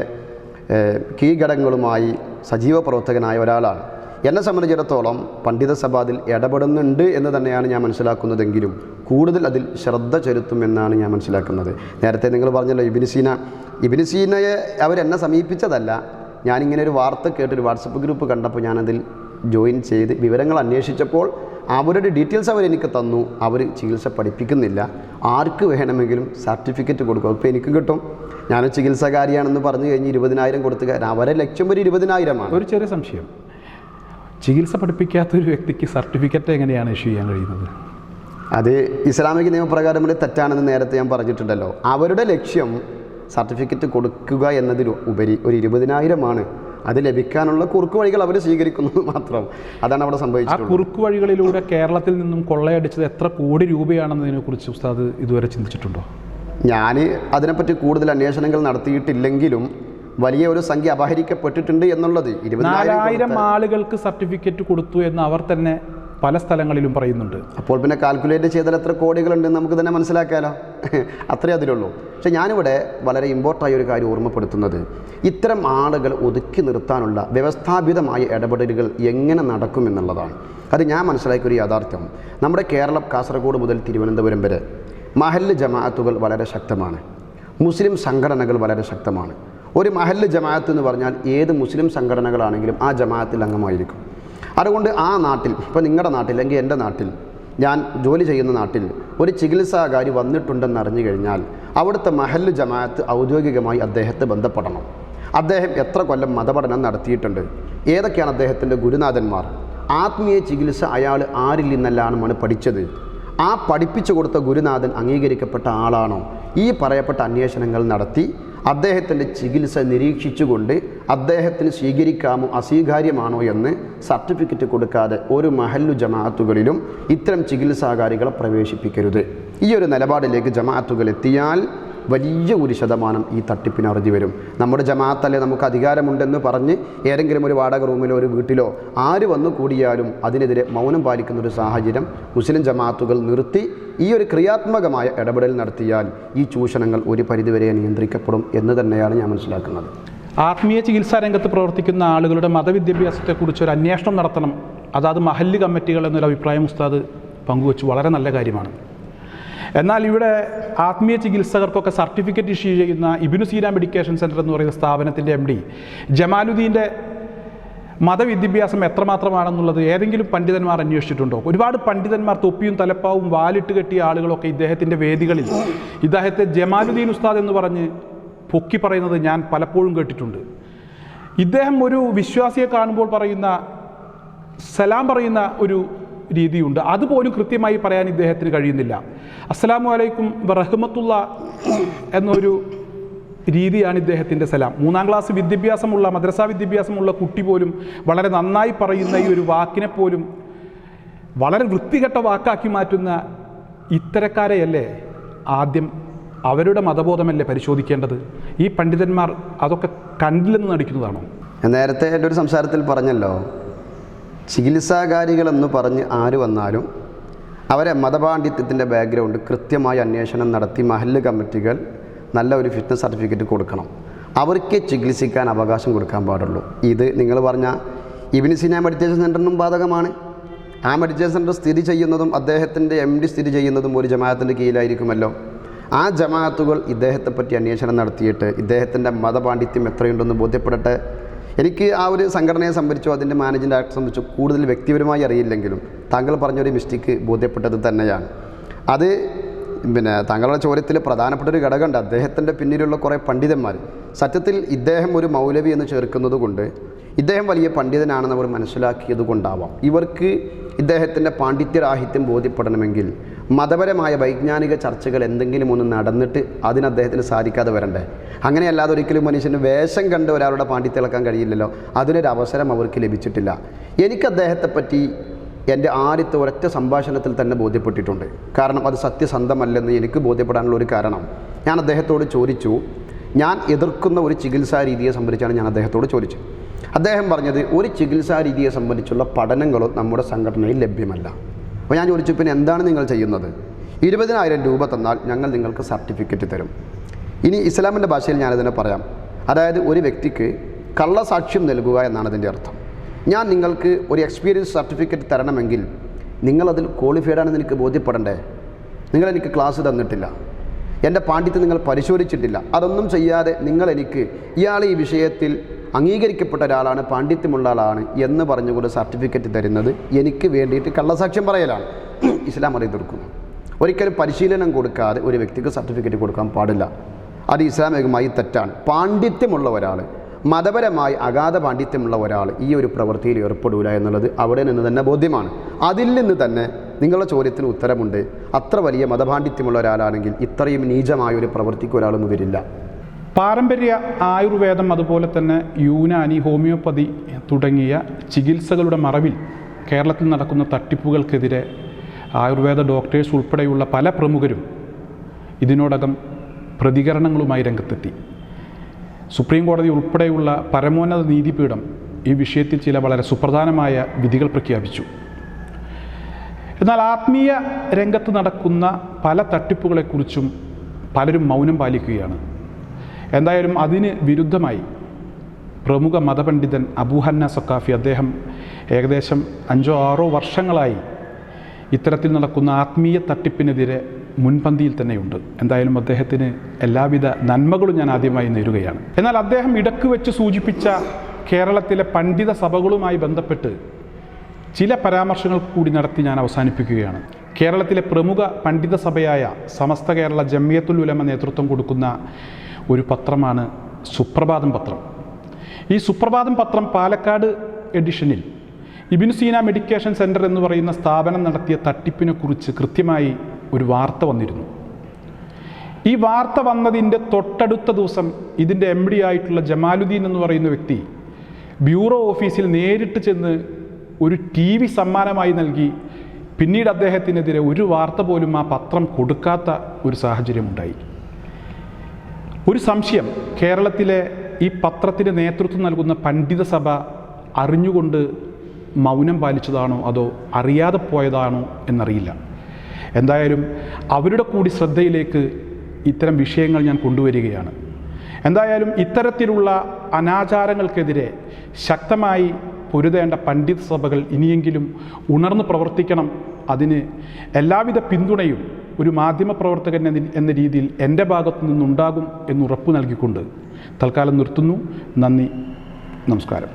കീഘടകങ്ങളുമായി സജീവ പ്രവർത്തകനായ ഒരാളാണ്. എന്നെ സംബന്ധിച്ചിടത്തോളം പണ്ഡിത സഭ അതിൽ ഇടപെടുന്നുണ്ട് എന്ന് തന്നെയാണ് ഞാൻ മനസ്സിലാക്കുന്നതെങ്കിലും കൂടുതൽ അതിൽ ശ്രദ്ധ ചെലുത്തുമെന്നാണ് ഞാൻ മനസ്സിലാക്കുന്നത്. നേരത്തെ നിങ്ങൾ പറഞ്ഞല്ലോ ഇബ്നു സീനയെ അവരെന്നെ സമീപിച്ചതല്ല. ഞാനിങ്ങനെ ഒരു വാർത്ത കേട്ടൊരു വാട്സപ്പ് ഗ്രൂപ്പ് കണ്ടപ്പോൾ ഞാനതിൽ ജോയിൻ ചെയ്ത് വിവരങ്ങൾ അന്വേഷിച്ചപ്പോൾ അവരുടെ ഡീറ്റെയിൽസ് അവരെനിക്ക് തന്നു. അവർ ചികിത്സ പഠിപ്പിക്കുന്നില്ല, ആർക്ക് വേണമെങ്കിലും സർട്ടിഫിക്കറ്റ് കൊടുക്കും. ഇപ്പോൾ എനിക്ക് കിട്ടും, ഞാൻ ചികിത്സകാരിയാണെന്ന് പറഞ്ഞു കഴിഞ്ഞ് 20,000 കൊടുത്തുക. അവരെ ലക്ഷ്യം ഒരു 20,000ആണ്. ഒരു ചെറിയ സംശയം, ചികിത്സ പഠിപ്പിക്കാത്തൊരു വ്യക്തിക്ക് സർട്ടിഫിക്കറ്റ് എങ്ങനെയാണ് ഇഷ്യൂ ചെയ്യാൻ കഴിയുന്നത്? അത് ഇസ്ലാമിക നിയമപ്രകാരം തെറ്റാണെന്ന് നേരത്തെ ഞാൻ പറഞ്ഞിട്ടുണ്ടല്ലോ. അവരുടെ ലക്ഷ്യം സർട്ടിഫിക്കറ്റ് കൊടുക്കുക എന്നതിൽ ഉപരി ഒരു 20,000 അത് ലഭിക്കാനുള്ള കുറുക്കു വഴികൾ അവർ സ്വീകരിക്കുന്നത് മാത്രം. അതാണ് അവിടെ സംഭവിച്ചത്. ആ കുറുക്കു വഴികളിലൂടെ കേരളത്തിൽ നിന്നും കൊള്ളയടിച്ചത് എത്ര കോടി രൂപയാണെന്നതിനെക്കുറിച്ച് ഉസ്താദ് ഇതുവരെ ചിന്തിച്ചിട്ടുണ്ടോ? ഞാൻ അതിനെപ്പറ്റി കൂടുതൽ അന്വേഷണങ്ങൾ നടത്തിയിട്ടില്ലെങ്കിലും വലിയ ഒരു സംഖ്യ അപഹരിക്കപ്പെട്ടിട്ടുണ്ട് എന്നുള്ളത് 20,000 ആളുകൾക്ക് സർട്ടിഫിക്കറ്റ് കൊടുത്തു എന്ന് അവർ തന്നെ പല സ്ഥലങ്ങളിലും പറയുന്നുണ്ട്. അപ്പോൾ പിന്നെ കാൽക്കുലേറ്റ് ചെയ്താൽ എത്ര കോടികളുണ്ടെന്ന് നമുക്ക് തന്നെ മനസ്സിലാക്കാമല്ലോ. അത്രേ അതിലുള്ളൂ. പക്ഷേ ഞാനിവിടെ വളരെ ഇമ്പോർട്ടായ ഒരു കാര്യം ഓർമ്മപ്പെടുത്തുന്നത്, ഇത്തരം ആളുകൾ ഒതുക്കി നിർത്താനുള്ള വ്യവസ്ഥാപിതമായ ഇടപെടലുകൾ എങ്ങനെ നടക്കുമെന്നുള്ളതാണ്. അത് ഞാൻ മനസ്സിലാക്കിയൊരു യാഥാർത്ഥ്യം, നമ്മുടെ കേരളം കാസർഗോഡ് മുതൽ തിരുവനന്തപുരം വരെ മഹല്ല് ജമാഅത്തുകൾ വളരെ ശക്തമാണ്. മുസ്ലിം സംഘടനകൾ വളരെ ശക്തമാണ്. ഒരു മഹല്ല് ജമാഅത്ത് എന്ന് പറഞ്ഞാൽ ഏത് മുസ്ലിം സംഘടനകളാണെങ്കിലും ആ ജമാഅത്തിൽ അംഗമായിരിക്കും. അതുകൊണ്ട് ആ നാട്ടിൽ, ഇപ്പോൾ നിങ്ങളുടെ നാട്ടിൽ അല്ലെങ്കിൽ എൻ്റെ നാട്ടിൽ, ഞാൻ ജോലി ചെയ്യുന്ന നാട്ടിൽ ഒരു ചികിത്സാകാരി വന്നിട്ടുണ്ടെന്ന് അറിഞ്ഞു കഴിഞ്ഞാൽ അവിടുത്തെ മഹല്ല് ജമാഅത്ത് ഔദ്യോഗികമായി അദ്ദേഹത്തെ ബന്ധപ്പെടണം. അദ്ദേഹം എത്ര കൊല്ലം മതപഠനം നടത്തിയിട്ടുണ്ട്, ഏതൊക്കെയാണ് അദ്ദേഹത്തിൻ്റെ ഗുരുനാഥന്മാർ, ആത്മീയ ചികിത്സ അയാൾ ആരിൽ നിന്നെല്ലാമാണ് പഠിച്ചത്, ആ പഠിപ്പിച്ചു കൊടുത്ത ഗുരുനാഥൻ അംഗീകരിക്കപ്പെട്ട ആളാണോ, ഈ പറയപ്പെട്ട അന്വേഷണങ്ങൾ നടത്തി അദ്ദേഹത്തിൻ്റെ ചികിത്സ നിരീക്ഷിച്ചുകൊണ്ട് അദ്ദേഹത്തിന് സ്വീകരിക്കാമോ അസ്വീകാര്യമാണോ എന്ന് സർട്ടിഫിക്കറ്റ് കൊടുക്കാതെ ഒരു മഹല്ലു ജമാഅത്തുകളിലും ഇത്തരം ചികിത്സാകാരികളെ പ്രവേശിപ്പിക്കരുത്. ഈ ഒരു നിലപാടിലേക്ക് ജമാഅത്തുകൾ എത്തിയാൽ വലിയ ഒരു ശതമാനം ഈ തട്ടിപ്പിന് അറുതി വരും. നമ്മുടെ ജമാഅത്തല്ലേ, നമുക്ക് അധികാരമുണ്ടെന്ന് പറഞ്ഞ് ഏതെങ്കിലും ഒരു വാടക റൂമിലോ ഒരു വീട്ടിലോ ആര് വന്നു കൂടിയാലും അതിനെതിരെ മൗനം പാലിക്കുന്ന ഒരു സാഹചര്യം മുസ്ലിം ജമാഅത്തുകൾ നിർത്തി ഈ ഒരു ക്രിയാത്മകമായ ഇടപെടൽ നടത്തിയാൽ ഈ ചൂഷണങ്ങൾ ഒരു പരിധിവരെ നിയന്ത്രിക്കപ്പെടും എന്ന് തന്നെയാണ് ഞാൻ മനസ്സിലാക്കുന്നത്. ആത്മീയ ചികിത്സാ രംഗത്ത് പ്രവർത്തിക്കുന്ന ആളുകളുടെ മതവിദ്യാഭ്യാസത്തെക്കുറിച്ച് ഒരു അന്വേഷണം നടത്തണം, അതാത് മഹല്ല് കമ്മിറ്റികൾ എന്നൊരു അഭിപ്രായം ഉസ്താദ് പങ്കുവച്ചു. വളരെ നല്ല കാര്യമാണ്. എന്നാൽ ഇവിടെ ആത്മീയ ചികിത്സകർക്കൊക്കെ സർട്ടിഫിക്കറ്റ് ഇഷ്യൂ ചെയ്യുന്ന ഇബ്നു സീന മെഡിക്കേഷൻ സെൻറ്റർ എന്ന് പറയുന്ന സ്ഥാപനത്തിൻ്റെ MD ജമാലുദ്ദീൻ്റെ മതവിദ്യാഭ്യാസം എത്രമാത്രമാണെന്നുള്ളത് ഏതെങ്കിലും പണ്ഡിതന്മാർ അന്വേഷിച്ചിട്ടുണ്ടോ? ഒരുപാട് പണ്ഡിതന്മാർ തൊപ്പിയും തലപ്പാവും വാലിട്ട് കെട്ടിയ ആളുകളൊക്കെ ഇദ്ദേഹത്തിൻ്റെ വേദികളിൽ ഇദ്ദേഹത്തെ ജമാലുദ്ദീൻ ഉസ്താദ് എന്ന് പറഞ്ഞ് പൊക്കി പറയുന്നത് ഞാൻ പലപ്പോഴും കേട്ടിട്ടുണ്ട്. ഇദ്ദേഹം ഒരു വിശ്വാസിയെ കാണുമ്പോൾ പറയുന്ന സലാം പറയുന്ന ഒരു രീതിയുണ്ട്, അതുപോലും കൃത്യമായി പറയാൻ ഇദ്ദേഹത്തിന് കഴിയുന്നില്ല. അസ്സലാമു അലൈക്കും വറഹ്മത്തുള്ള എന്നൊരു രീതിയാണ് ഇദ്ദേഹത്തിൻ്റെ സലാം. 3ാം ക്ലാസ് വിദ്യാഭ്യാസമുള്ള, മദ്രസാ വിദ്യാഭ്യാസമുള്ള കുട്ടി പോലും വളരെ നന്നായി പറയുന്ന ഈ ഒരു വാക്കിനെ പോലും വളരെ വൃത്തികെട്ട വാക്കാക്കി മാറ്റുന്ന ഇത്തരക്കാരെയല്ലേ ആദ്യം അവരുടെ മതബോധമല്ലേ പരിശോധിക്കേണ്ടത്? ഈ പണ്ഡിതന്മാർ അതൊക്കെ കണ്ടില്ലെന്ന് നടിക്കുന്നതാണോ? നേരത്തെ എൻ്റെ ഒരു സംസാരത്തിൽ പറഞ്ഞല്ലോ, ചികിത്സാകാരികളെന്ന് പറഞ്ഞ് ആര് വന്നാലും അവരെ മതപാണ്ഡിത്യത്തിൻ്റെ ബാക്ക്ഗ്രൗണ്ട് കൃത്യമായ അന്വേഷണം നടത്തി മഹല്ല് കമ്മിറ്റികൾ നല്ല ഒരു ഫിറ്റ്നസ് സർട്ടിഫിക്കറ്റ് കൊടുക്കണം. അവർക്ക് ചികിത്സിക്കാൻ അവകാശം കൊടുക്കാൻ പാടുള്ളൂ. ഇത് നിങ്ങൾ പറഞ്ഞ ഇബ്നു സീന മെഡിറ്റേഷൻ സെൻ്ററിനും ബാധകമാണ്. ആ മെഡിറ്റേഷൻ സെൻ്റർ സ്ഥിതി ചെയ്യുന്നതും അദ്ദേഹത്തിൻ്റെ MD സ്ഥിതി ചെയ്യുന്നതും ഒരു ജമാഅത്തിൻ്റെ കീഴിലായിരിക്കുമല്ലോ. ആ ജമാഅത്തുകൾ ഇദ്ദേഹത്തെ പറ്റി അന്വേഷണം നടത്തിയിട്ട് ഇദ്ദേഹത്തിൻ്റെ മതപാണ്ഡിത്യം എത്രയുണ്ടെന്ന് ബോധ്യപ്പെടട്ടെ. എനിക്ക് ആ ഒരു സംഘടനയെ സംബന്ധിച്ചോ അതിൻ്റെ മാനേജിംഗ് ഡയറക്ടറെ സംബന്ധിച്ചോ കൂടുതൽ വ്യക്തിപരമായി അറിയില്ലെങ്കിലും താങ്കൾ പറഞ്ഞൊരു മിസ്റ്റേക്ക് ബോധ്യപ്പെട്ടത് തന്നെയാണ്. അത് താങ്കളുടെ ചോദ്യത്തിൽ പ്രധാനപ്പെട്ട ഒരു ഘടകമുണ്ട്. അദ്ദേഹത്തിൻ്റെ പിന്നിലുള്ള കുറേ പണ്ഡിതന്മാർ, സത്യത്തിൽ ഇദ്ദേഹം ഒരു മൗലവി എന്ന് ചേർക്കുന്നത് കൊണ്ട് ഇദ്ദേഹം വലിയ പണ്ഡിതനാണെന്ന് അവർ മനസ്സിലാക്കിയത് കൊണ്ടാവാം ഇവർക്ക് ഇദ്ദേഹത്തിൻ്റെ പാണ്ഡിത്യരാഹിത്യം ബോധ്യപ്പെടണമെങ്കിൽ മതപരമായ വൈജ്ഞാനിക ചർച്ചകൾ എന്തെങ്കിലും ഒന്ന് നടന്നിട്ട് അതിന് അദ്ദേഹത്തിന് സാധിക്കാതെ വരണ്ടേ. അങ്ങനെയല്ലാതെ ഒരിക്കലും മനുഷ്യന് വേഷം കണ്ട് ഒരാളുടെ പാണ്ഡിത്യം ഇളക്കാൻ കഴിയില്ലല്ലോ. അതിനൊരു അവസരം അവർക്ക് ലഭിച്ചിട്ടില്ല. എനിക്ക് അദ്ദേഹത്തെപ്പറ്റി എൻ്റെ ആദ്യത്തെ ഒരൊറ്റ സംഭാഷണത്തിൽ തന്നെ ബോധ്യപ്പെട്ടിട്ടുണ്ട്. കാരണം അത് സത്യസന്ധമല്ലെന്ന് എനിക്ക് ബോധ്യപ്പെടാനുള്ള ഒരു കാരണം, ഞാൻ അദ്ദേഹത്തോട് ചോദിച്ചു, ഞാൻ എതിർക്കുന്ന ഒരു ചികിത്സാ രീതിയെ സംബന്ധിച്ചാണ് ഞാൻ അദ്ദേഹത്തോട് ചോദിച്ചത്. അദ്ദേഹം പറഞ്ഞത് ഒരു ചികിത്സാ രീതിയെ സംബന്ധിച്ചുള്ള പഠനങ്ങളും നമ്മുടെ സംഘടനയിൽ ലഭ്യമല്ല. അപ്പോൾ ഞാൻ ചോദിച്ചു, പിന്നെ എന്താണ് നിങ്ങൾ ചെയ്യുന്നത്? 20,000 രൂപ തന്നാൽ ഞങ്ങൾ നിങ്ങൾക്ക് സർട്ടിഫിക്കറ്റ് തരും. ഇനി ഇസ്ലാമിൻ്റെ ഭാഷയിൽ ഞാനതിനെ പറയാം. അതായത് ഒരു വ്യക്തിക്ക് കള്ളസാക്ഷ്യം നൽകുക എന്നാണ് അതിൻ്റെ അർത്ഥം. ഞാൻ നിങ്ങൾക്ക് ഒരു എക്സ്പീരിയൻസ് സർട്ടിഫിക്കറ്റ് തരണമെങ്കിൽ നിങ്ങളതിൽ ക്വാളിഫൈഡ് ആണെന്ന് എനിക്ക് ബോധ്യപ്പെടണ്ടേ? നിങ്ങളെനിക്ക് ക്ലാസ് തന്നിട്ടില്ല, എൻ്റെ പാണ്ഡിത്യം നിങ്ങൾ പരിശോധിച്ചിട്ടില്ല, അതൊന്നും ചെയ്യാതെ നിങ്ങൾ എനിക്ക് ഇയാൾ ഈ വിഷയത്തിൽ അംഗീകരിക്കപ്പെട്ട ഒരാളാണ്, പാണ്ഡിത്യമുള്ള ആളാണ് എന്ന് പറഞ്ഞുകൊണ്ട് സർട്ടിഫിക്കറ്റ് തരുന്നത് എനിക്ക് വേണ്ടിയിട്ട് കള്ളസാക്ഷ്യം പറയലാണ്. ഇസ്ലാം അത് എതിർക്കുന്നു. ഒരിക്കലും പരിശീലനം കൊടുക്കാതെ ഒരു വ്യക്തിക്ക് സർട്ടിഫിക്കറ്റ് കൊടുക്കാൻ പാടില്ല. അത് ഇസ്ലാമികമായി തെറ്റാണ്. പാണ്ഡിത്യമുള്ള ഒരാൾ, മതപരമായി അഗാധ പാണ്ഡിത്യമുള്ള ഒരാൾ ഈ ഒരു പ്രവൃത്തിയിൽ ഏർപ്പെടില്ല എന്നുള്ളത് അവിടെ നിന്ന് തന്നെ ബോധ്യമാണ്. അതിൽ നിന്ന് തന്നെ നിങ്ങളുടെ ചോദ്യത്തിന് ഉത്തരമുണ്ട്. അത്ര വലിയ മതപാണ്ഡിത്യമുള്ള ഒരാളാണെങ്കിൽ ഇത്രയും നീചമായ ഒരു പ്രവൃത്തിക്ക് ഒരാൾ മുതിരില്ല. പാരമ്പര്യ ആയുർവേദം, അതുപോലെ തന്നെ യൂനാനി, ഹോമിയോപ്പതി തുടങ്ങിയ ചികിത്സകളുടെ മറവിൽ കേരളത്തിൽ നടക്കുന്ന തട്ടിപ്പുകൾക്കെതിരെ ആയുർവേദ ഡോക്ടേഴ്സ് ഉൾപ്പെടെയുള്ള പല പ്രമുഖരും ഇതിനോടകം പ്രതികരണങ്ങളുമായി രംഗത്തെത്തി. സുപ്രീം കോടതി ഉൾപ്പെടെയുള്ള പരമോന്നത നീതിപീഠം ഈ വിഷയത്തിൽ ചില വളരെ സുപ്രധാനമായ വിധികൾ പ്രഖ്യാപിച്ചു. എന്നാൽ ആത്മീയ രംഗത്ത് നടക്കുന്ന പല തട്ടിപ്പുകളെക്കുറിച്ചും പലരും മൗനം പാലിക്കുകയാണ്. എന്തായാലും അതിന് വിരുദ്ധമായി പ്രമുഖ മതപണ്ഡിതൻ അബൂ ഹന്ന സഖാഫി, അദ്ദേഹം ഏകദേശം 5-6 വർഷങ്ങളായി ഇത്തരത്തിൽ നടക്കുന്ന ആത്മീയ തട്ടിപ്പിനെതിരെ മുൻപന്തിയിൽ തന്നെയുണ്ട്. എന്തായാലും അദ്ദേഹത്തിന് എല്ലാവിധ നന്മകളും ഞാൻ ആദ്യമായി നേരുകയാണ്. എന്നാൽ അദ്ദേഹം ഇടക്ക് വെച്ച് സൂചിപ്പിച്ച കേരളത്തിലെ പണ്ഡിത സഭകളുമായി ബന്ധപ്പെട്ട് ചില പരാമർശങ്ങൾ കൂടി നടത്തി ഞാൻ അവസാനിപ്പിക്കുകയാണ്. കേരളത്തിലെ പ്രമുഖ പണ്ഡിത സഭയായ സമസ്ത കേരള ജംഇയ്യത്തുൽ ഉലമ നേതൃത്വം കൊടുക്കുന്ന ഒരു പത്രമാണ് സുപ്രഭാതം പത്രം. ഈ സുപ്രഭാതം പത്രം പാലക്കാട് എഡിഷനിൽ ഇബ്നു സീന മെഡിക്കേഷൻ സെൻറ്റർ എന്ന് പറയുന്ന സ്ഥാപനം നടത്തിയ തട്ടിപ്പിനെക്കുറിച്ച് കൃത്യമായി ഒരു വാർത്ത വന്നിരുന്നു. ഈ വാർത്ത വന്നതിൻ്റെ തൊട്ടടുത്ത ദിവസം ഇതിൻ്റെ MD ആയിട്ടുള്ള ജമാലുദ്ദീൻ എന്ന് പറയുന്ന വ്യക്തി ബ്യൂറോ ഓഫീസിൽ നേരിട്ട് ചെന്ന് ഒരു TV സമ്മാനമായി നൽകി. പിന്നീട് അദ്ദേഹത്തിനെതിരെ ഒരു വാർത്ത പോലും ആ പത്രം കൊടുക്കാത്ത ഒരു സാഹചര്യമുണ്ടായി. ഒരു സംശയം, കേരളത്തിലെ ഈ പത്രത്തിന് നേതൃത്വം നൽകുന്ന പണ്ഡിത സഭ അറിഞ്ഞുകൊണ്ട് മൗനം പാലിച്ചതാണോ അതോ അറിയാതെ പോയതാണോ എന്നറിയില്ല. എന്തായാലും അവരുടെ കൂടി ശ്രദ്ധയിലേക്ക് ഇത്തരം വിഷയങ്ങൾ ഞാൻ കൊണ്ടുവരികയാണ്. എന്തായാലും ഇത്തരത്തിലുള്ള അനാചാരങ്ങൾക്കെതിരെ ശക്തമായി പൊരുതേണ്ട പണ്ഡിത സഭകൾ ഇനിയെങ്കിലും ഉണർന്ന് പ്രവർത്തിക്കണം. അതിന് എല്ലാവിധ പിന്തുണയും ഒരു മാധ്യമപ്രവർത്തകൻ എന്ന രീതിയിൽ എൻ്റെ ഭാഗത്തു നിന്നുണ്ടാകും എന്ന് ഉറപ്പു നൽകിക്കൊണ്ട് തൽക്കാലം നിർത്തുന്നു. നന്ദി, നമസ്കാരം.